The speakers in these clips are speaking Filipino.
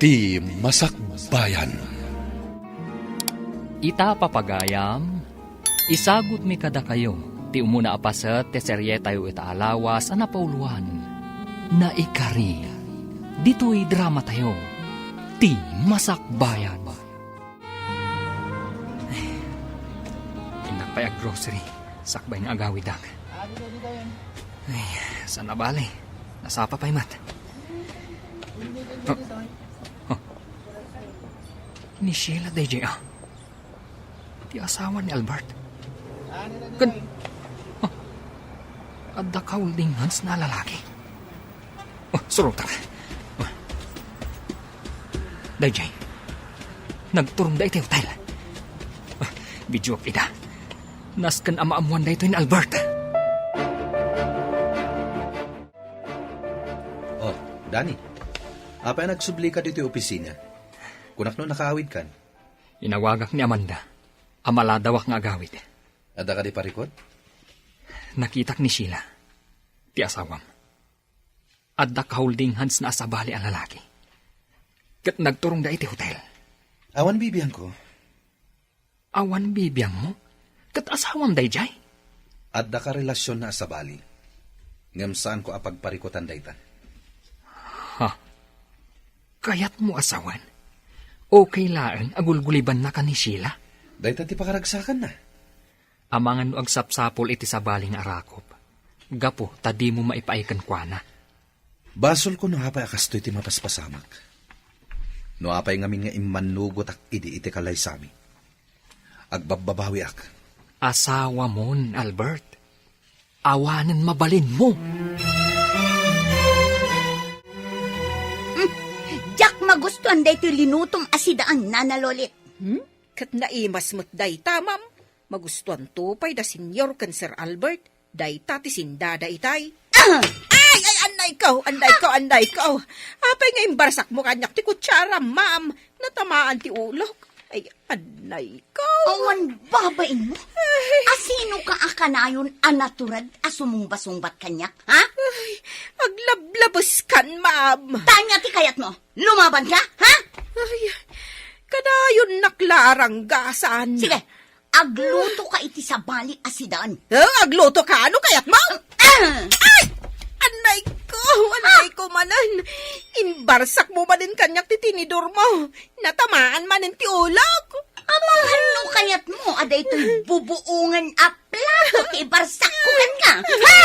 Ti Masakbayan. Ita papagayam, isagot mi kada kayo, ti umuna apaset, ti serye tayo itaalawas, anapauluan, na ikari, dito'y drama tayo, ti Masakbayan. Inakpay ag grocery, sakbay ng agawidag. Ay, sana bali, nasapa pa'y mat. Ni Sheila DJ ti asawa ni Albert. Adda ka holding hands na lalaki. Surutan. DJ, nagturong da iti hotel. Video ida. Naskan ama-amuan da ito ni Albert. Oh, Danny. Apa yung nagsubli ka dito yung opisina? Kunak no nakaawid kan? Inawagak ni Amanda. Amaladawak nga agawid. Ada ka di parikot? Nakitak ni Sheila. Ti asawam. Adda ka holding hands na asabali ang lalaki. Kat nagturong da iti hotel. Awan bibiyang ko. Awan bibiyang mo? Kat asawam day jay? Adda ka relasyon na asabali. Ngam saan ko apagparikotan daytan? Ha? Kayat mo asawan? Okay laan, agulguliban na ka ni Sheila? Daytan ti pakaragsakan na. Amangan no agsapsapol iti sabaling arakop. Gapo, tadi mo maipaikan kwa na. Basol ko no hapay akastoy ti mapaspasamak. No hapay ngamin nga imanugot ak iti kalay sami. Agbababawi ak. Asawa mon, Albert. Awanan mabalin mo. Jack, magustuhan da ito linutong asidaan, Nana Lolit. Kat naimas mo't dayta, ma'am. Magustuhan to pa'y da senyor kan Sir Albert. Dayta ti sindada itay. Ay, anday ko. Apay nga imbarsak mo kanyak ti kutsara, ma'am. Natamaan ti ulok. Ay, anay ko. Awan babain mo. Asino ka akanayon anaturad asumumbasungbat kanyak, ha? Ay, aglablabas kan, ma'am. Tanya ti kayat mo. Lumaban ka, ha? Ay, kadayon naklarang gasan. Sige, agluto ka iti sa bali asidaan. Agluto ka, ano kayat mo? Ay! Anay ko manan. Imbarsak mo manin kanyak ti tinidor mo. Natamaan manin ti ulak. Amahan no kayat mo, ada ito'y bubuungan a plato ti barsak ko ka, ha?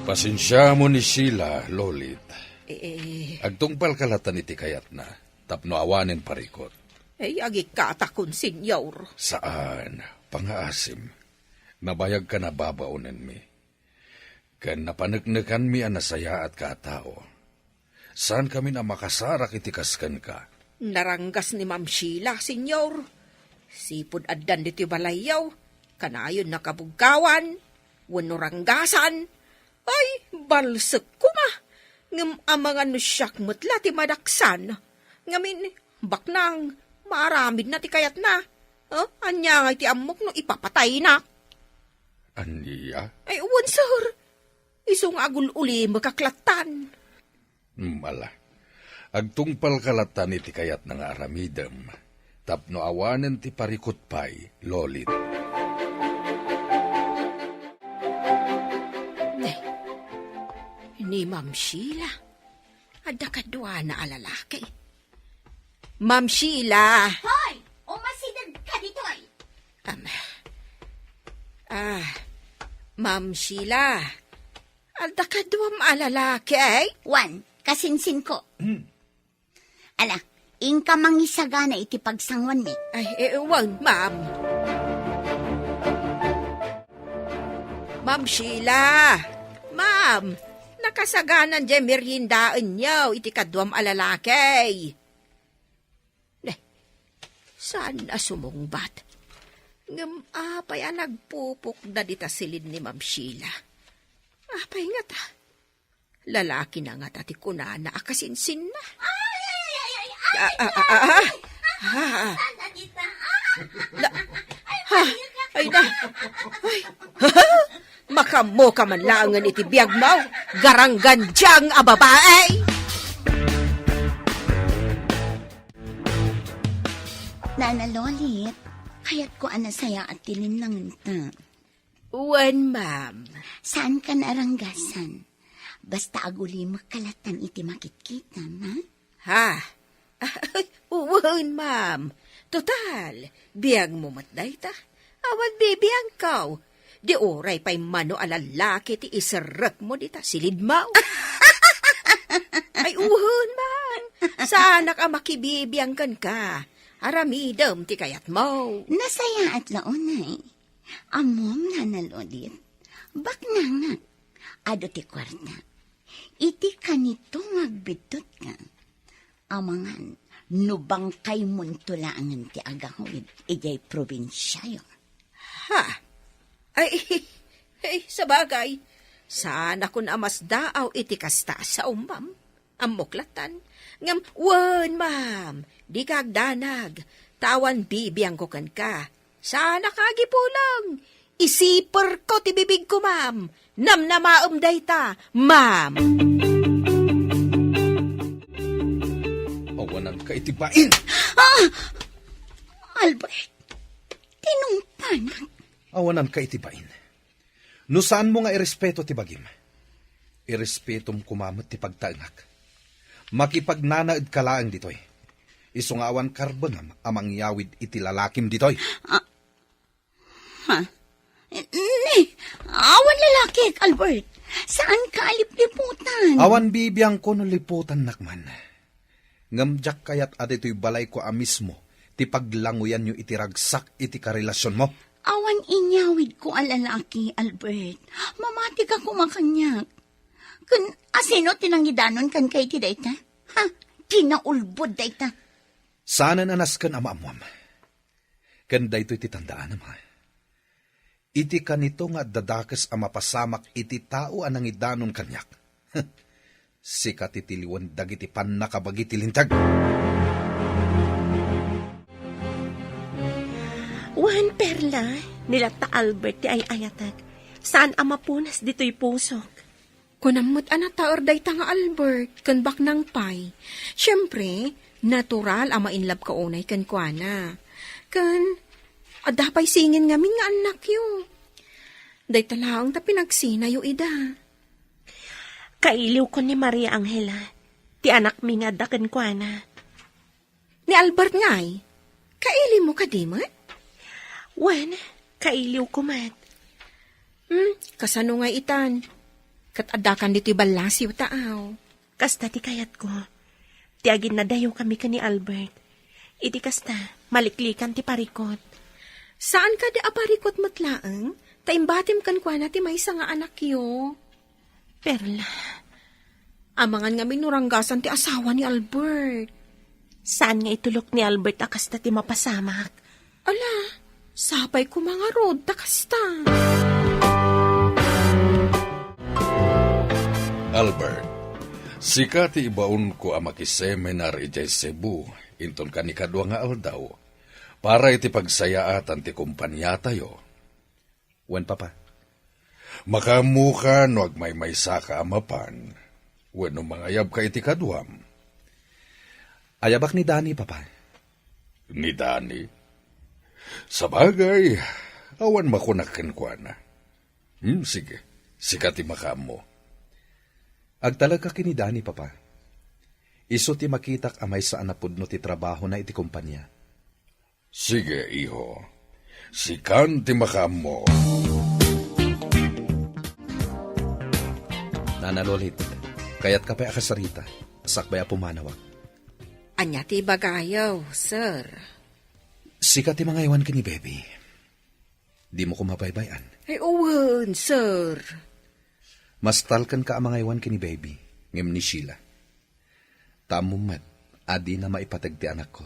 Pasensya mo ni Sheila, Lolit. Eh, Agtungpal kalatan iti kayat na, tapno awanin parikot. agikatakon, senyor. Saan? Pangaasim. Nabayag ka na babaunan mi. Kan napanagnakan mi anasaya at katao. Saan kami na makasarak itikaskan ka? Naranggas ni Ma'am Sheila, senyor. Sipod addan dito balayaw. Kanayon nakabugkawan. Wano ranggasan. Ay, balsek ko ma. Ngam amangan no siyak mutla ti madaksan. Ngamin, baknang, maramid na ti kayat na. Anya nga ti amok no ipapatay na. Aniya? Ay, uwan, sir. Isong agul uli makaklatan. Mala. Agtungpal kalatan iti kayat ng aramidem. Tapno awanen ti parikot pay, Lolit. Ni Ma'am Sheila. Ada kadwa na alalaki. Ma'am Sheila. Hoy! Umasidag ka dito ay. Ma'am Sheila. Ada kadwa alalaki ay? Juan, kasinsin ko. Ala, ingka mangisagana iti pagsangwan mi. Ay, ewan, ma'am. Ma'am Sheila. Ma'am, nakasaganan dyan meriendaan niyo iti kadwam alalaki. Saan na sumungbat? Ngam apay nagpupok na dita silid ni Ma'am Sheila. Apay nga ta. Lalaki na nga tati ko na akasinsin na. Ay na. Ay. Makamo ka man langan iti biyag mo, garanggandyang a babae. Nana Lolit, kaya't ko anasaya at tilinlangan ta. Wen, ma'am. Saan ka naranggasan? Basta aguli makalatan iti makikita, ha? Ha? Wen, ma'am. Total, biyag mo matday ta. Awan bibiyang kaw. Di oray pa'y mano alalaki ti isarek mo di ta silid mo. Ay uhon, ma'am. Sana ka makibibiyang kan ka. Aramidam ti kayat mo. Nasaya at launay. Amom na nalodit. Bak na nga. Ado ti kwarta. Iti kanito magbitot ka. Amangan, nubang kay muntulangan ti agahawid. Ijay probinsyayo. Ha? Ay, sa bagay. Sana kun amas daaw iti kasta sa umam. Amuklatan. Ngam, wan, ma'am. Di kagdanag. Tawan bibiyang ko kan ka. Sana kagipulang. Isipar ko ti bibig ko, ma'am. Namnamaam dayta, ma'am. Awanan ka itibain! Albert, tinungpanan. Awanan ka itibain. No saan mo nga irespeto ti bagim? Irespetom kumamot ti pagtaengak. Makipagnanaed ka laang ditoy. Isungawan karbonam amang yawid iti lalakim ditoy. Ha? Ne, awan lalaki, Albert. Saan ka alipliputan? Awan bibiyang ko no liputan nakman. Ngamjak kayat adito'y balay ko mismo, ti paglanguyan nyo iti ragsak iti karelasyon mo. Awan inyawid ko ang lalaki, Albert. Mamati ka kumakanyak. Kun asino tinanggidanon kan kay ti dayta? Ha? Kinaulbod dayta. Sana nanaskan ama amuam. Kanda ito'y titandaan ama. Iti kanito nga dadakas ama pasamak iti tao anang idanon kanyak. Sikat itiliwan dagiti pan nakabagiti lintag. Wan perla, nilata Albert ti ay ayatag. Saan ama punas dito'y pusok? Kunamot anata orday ta nga Albert, kan bak nang pay. Siyempre, natural ama inlab ka unay kan kuana. Kan, adapay singin ngamin nga anak yo. Day talaang ta pinagsina yo ida. Kailiw ko ni Maria Angela. Ti anak mi nga daken ko na. Ni Albert ngay, kaili mo ka di mat? Wan, kailiw ko mat. Kasano nga itan? Kat adakan dito'y balasiw taaw. Kasta ti kayat ko. Ti agin na dayo kami ka ni Albert. Iti kasta, maliklikan ti parikot. Saan ka di aparikot matlaang? Taimbatim kan kwa na ti may isa nga anak yo. Perla, Amangan nga minuranggasan ti asawa ni Albert. saan nga itulok ni Albert a kasta ti mapasamak? Ala, sapay ko mga rod, takasta. Albert, sika ti ibaon ko ang makiseminar ijay Cebu, inton ka ni kadwa nga aldaw, para iti pagsayaatan ti kumpanya tayo. Wan papa. Makamuka no agmay-maysa ka amapan, wano mangayab ka iti kadwam. Ayabak ni Dani papa. Ni Dani, sa bagay, awan makunakin kwa na. Sige, sika ti makamo. Agtalag ka kini Dani papa. Iso ti makitak amay sa anapudno ti trabaho na iti kumpanya. Sige, iho. Sikan ti makamo. Nanalolit, kayat ka pa akasarita, sakbay a pumanawag. Anya ti bagayaw, sir. Sika ti mga iwan ka ni baby. Di mo ko mabaybayan. Ay, uwan, sir. Mas talkan ka ang mga iwan ka ni baby, ngem ni Sheila. Tamumat, adi na maipatag ti anak ko.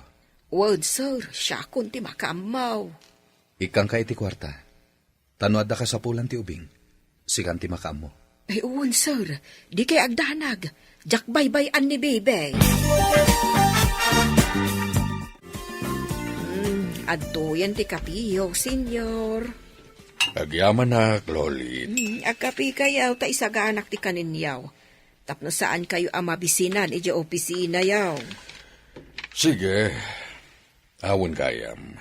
Uwan, sir, siya kun ti makamaw. Ikang ka iti kwarta. Tanuad da ka sa pulan ti ubing. Sikan ti makamo. Ay, uwan, sir, di kay agdanag. Jak baybayan ni bebe. Adto yan ti kapiyo, senyor. Agyaman na, Lolit. Agapi kayaw ta isaganak ti kaninyaw. Tapno saan kayo ang mabisinan iti opisina yaw. Sige, awan kayam.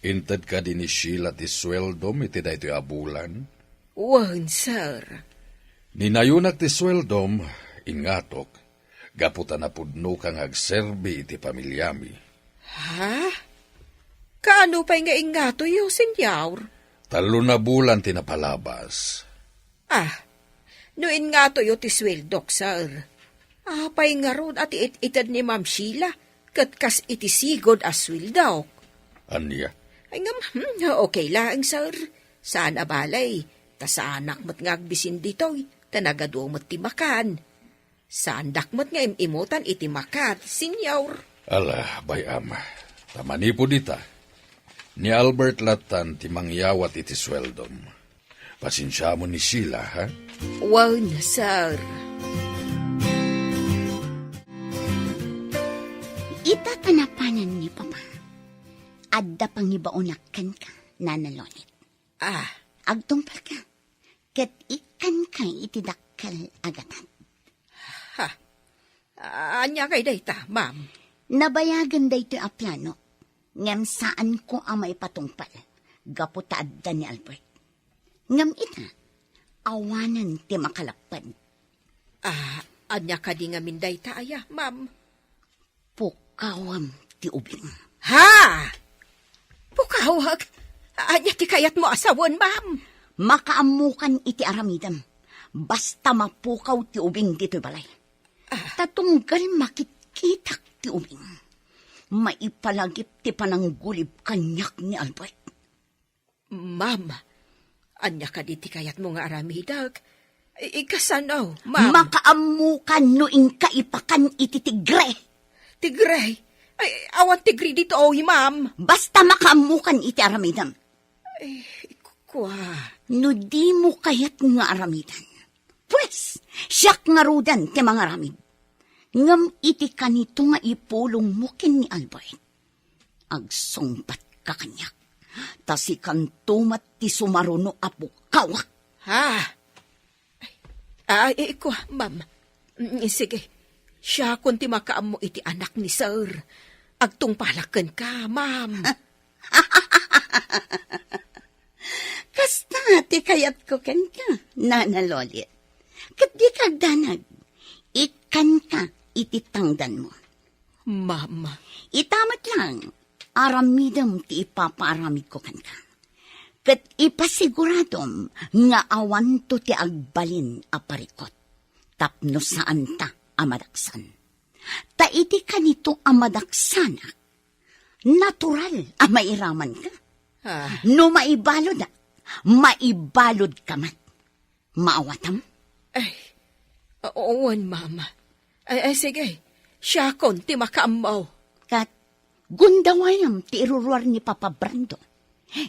Intad ka din ni Sheila ti sweldom iti daytoy abulan. Wan, sir. Ninayunak ti sweldom, ingatok, gaputan na pudno kang agserbi iti pamilyami. Ha? Kaano pa'y nga ingato yo, senyor? 3 na bulan tinapalabas. No ingato yo ti sweldok, sir. Pa'y nga ron at itad ni Ma'am Sheila, katkas iti sigod as swildok. Anya? Ay nga, okay lang, sir. Saan abalay? Ta saanak mat nga agbisin ditoy, tanagado mat ti makan. Saan dakmat nga imutan iti makat, senyor. Ala, bayam. Tamani po dita. Ni Albert Latan ti mangyawat iti sweldom. Pasensya mo ni Sheila, ha? Wan, sir. Itatanapanan ni Papa. Adda pangibaunakan ka, nanalonit. Agtungpal ka. Ket ikan ka itidakkel agatan. Anya kay dayta, ma'am. Nabayagan dayto a plano. Ngem saan ko ang maipatungpal. Gaputa adda ni Albert. Ngem ita, awanan ti makalapad. Anya ka di nga minday taaya, ma'am. Pukawam ti ubing. Ha! Pukawag! Anya ti kayat mo asawon, ma'am. Makaamukan iti aramidam. Basta mapukaw ti ubing dito'y balay. Tatunggal makitkitak ti ubing. Maipalagip ti pananggulib kanyak ni Albert. Ma'am, anya ka di ti kayat mo nga aramidag. Ikasanaw, ma'am. Makaamukan no inkaipakan iti tigre. Tigray. Ay, awan tigri dito, oy, ma'am. Basta makaamukan iti aramidam. Kwa. No di mo kayat nga aramidan. Pwes, siyak nga rudan ti mga aramid. Ngam iti kanito nga ipulong mo kin ni Albert. Agsungbat ka kanyak. Tasi kantumat ti sumaruno apo kawak. Ha? Kwa, ma'am. Sige. Siya kung ti makaam mo iti anak ni sir. Agtungpalakan ka, ma'am. Kasta ti kayat ko ken ka, nanalolit. Kat di kagdanag, ikan ka iti tangdan mo. Ma'am. Itamat lang, aramidam ti ipapaaramid ko kan ka. Kat ipasiguradom nga awan to ti agbalin aparikot. Tapno saan ta amadaksan. Ta iti kanito amadaksanak. Natural mairaman ka. No maibalod maibalod ka man. Maawatam? Owan, mama. Sige. Siya kon ti makaamaw. Kat gundawayam ti iruruar ni Papa Brando.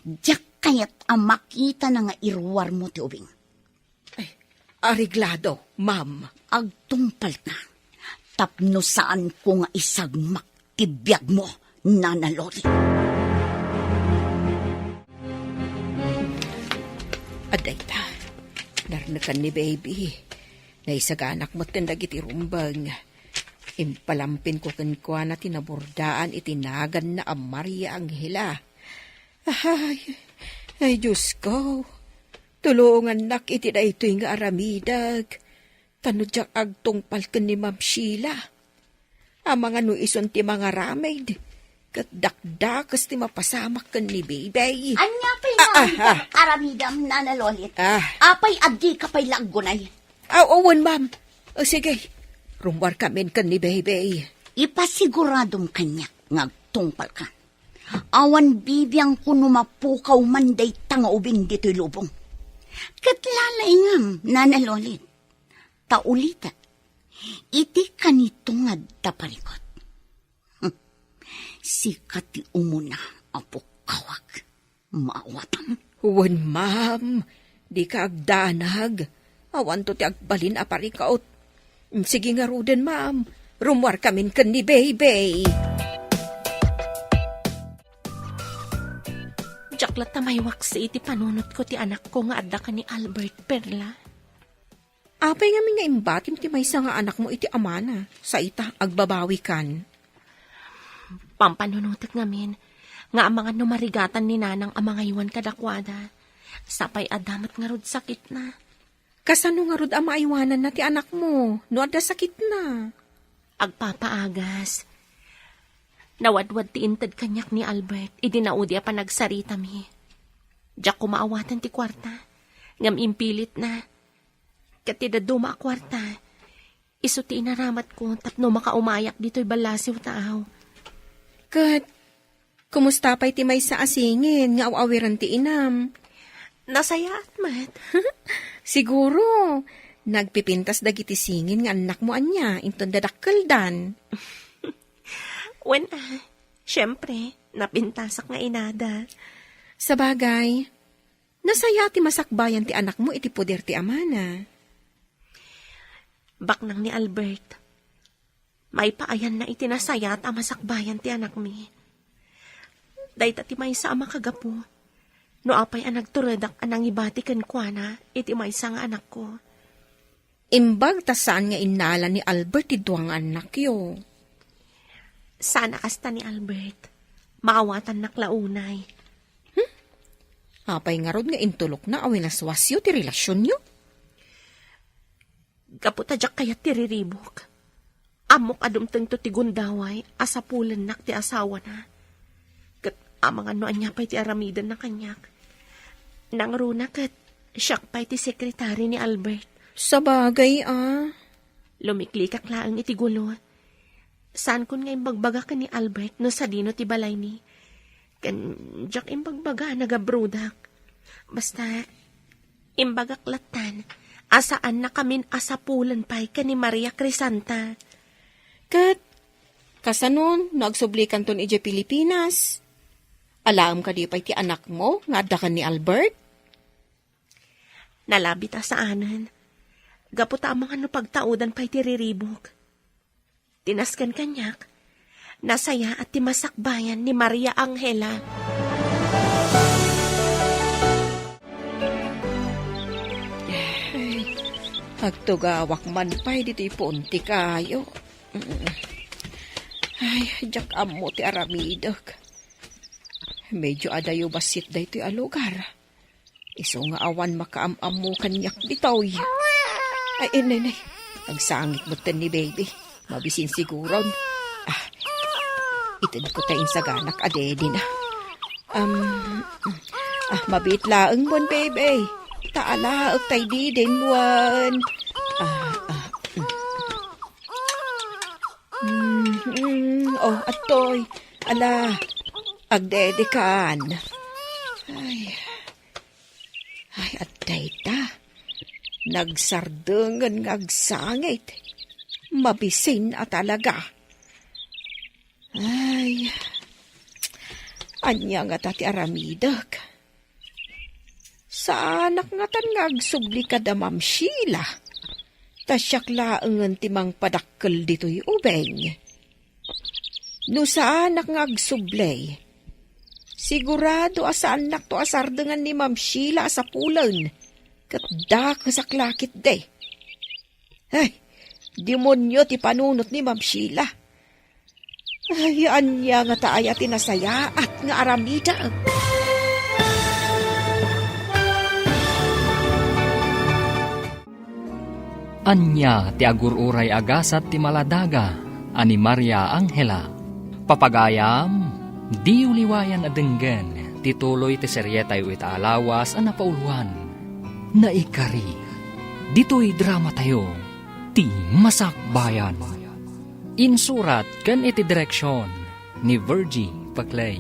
Diyak kayat ang makita na nga iruwar mo ti ubing. Ariglado, ma'am. Agtumpal ka. Tapno saan ko nga isagmak ti biyag mo, nanalori. Aday ta. Narnakan ni baby. Naisaganak mo tindag iti rumbang. Impalampin ko kankwa na tinabordaan itinagan na ang Maria Angela. Ay, Diyos ko. Tulungan nak iti na ito'y nga aramidag. Tanodyak agtungpal ka ni Ma'am Sheila. Ang mga nuison ti mga ramid. Kat dakdakas ti mapasamak ka ni baby. Anya pa'y aramidam, nanalolit. Apay adi ka pa'y laggunay. Awan, ma'am. Sige. Rumwar kami ka ni baby. Ipasiguradong kanya ngagtungpal ka. Awan bibiyang kuno mapukaw manday tanga ubing dito'y lubong. Katlalay ngam, nanalolit. Taulita, iti kanito nga daparikot. Sikati umuna apukawag. Maawatam. Huwan, ma'am. Di ka agdanag. Awan to ti agbalin aparikaot. Sige nga ruden, ma'am. Rumwar kami ka ni baby. Jak Bakla tamaywak iti panunot ko ti anak ko nga adda ka ni Albert, Perla. Apay nga nga imbatim ti maysa nga anak mo iti amana. Sa ita, agbabawi kan. Pampanunutek ngamin, nga ang mga numarigatan ni nanang ang mga iwan kadakwada. Sapay adamat nga rod sakit na. Kasano nga rod ang maiwanan na ti anak mo? No adda sakit na. Agpapaagas. Nawadwad ti intad kanyak ni Albert, idinaudi pa nagsarita mi. Diyak kumaawatan ti kwarta, ngam impilit na. Katida duma a kwarta, iso ti inaramat ko, tapno makaumayak dito'y balasiw taaw. Kat, kumusta pa'y ti may sa asingin, nga awawiran ti inam? Nasaya at mat. Siguro, nagpipintas dagiti singin nga anak mo anya, inton dadakkel dan. When, syempre, napintasak nga inada. Sa bagay, nasaya ti masakbayan ti anak mo iti poder ti amana. Baknang ni Albert, may paayan na itinasaya at amasakbayan ti anak mi. Dahit ti may sa ama kagapo, no apay ang nagturadak anang ibatikan kwa na, iti may sa nga anak ko. Imbag ta saan nga inala ni Albert ti duwang anak yo. Sana kasta ni Albert, maawatan naklaunay. Apay nga rod nga intulok na awilaswasyo ti relasyon nyo. Kaputadyak kayat tiriribok. Amok adumteng to ti gundaway, asapulan nak ti asawa na. Kat amang ano anya pa'y ti aramidan na kanyak. Nang runa kat, siyak pa'y ti sekretary ni Albert. Sa bagay Lumiklikak laang iti gulo. Saan kun nga imbagbaga ka ni Albert no sa dino ti balay ni? Kan, jak imbagbaga nagabrudak. Basta, imbagak latan, asaan na kamin asapulan pa'y ka ni Maria Crisanta. Kat, kasanon, nagsublikan ton ije Pilipinas. Alam ka di pa'y ti anak mo, nga adda ka ni Albert? Nalabit sa anan. Gaputa ang mga pagtaudan pa'y tiriribok. Tinaskan kanyak, nasaya at timasakbayan ni Maria Angela. Agtugawak man pa'y dito'y punti kayo. Ay, jak amo ti aramidok. Medyo adayo basit da ito'y alugar. Iso nga awan makaam-am mo kanyak bitoy. Ay, inay, nagsangit mo ni baby. Mabisin siguro. Itid ko tayong saganak adedi na. Mabit laang mon, baby. Taala, tay di din wan. Oh, atoy. Ala, agdede kan. Ay, atay ta. Nagsardengan ngagsangit. Mabisin at talaga. Ay, anya nga tati aramidak. Sa anak nga tan ngagsubli ka da Ma'am Sheila. Tasyak laangan timang padakkel dito'y ubeng. No sa anak ngagsublay, sigurado asa anak to asardengan ni Ma'am Sheila sa pulan. Katda kasaklakit de. Ay, demonyo ti panunot ni Ma'am Sheila. Ay, anya nga taaya tinasaya at nga aramida. Anya ti agururay agasat ti maladaga, ani Maria Angela. Papagayam, di uliwayan adenggen, tituloy ti seryetay ita alawas ang napauluan. Naikari, dito'y drama tayo, ti Masakbayan. Insurat kan iti direksyon ni Virgie Paclay.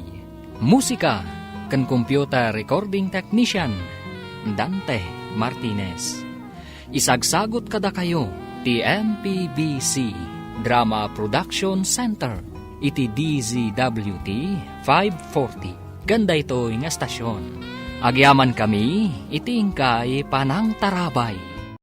Musika kan computer recording technician Dante Martinez. Isagsagot kada kayo ti MPBC Drama Production Center iti DZWT 540. Ganda ito nga estasyon. Agyaman kami iti ingkay panang tarabay.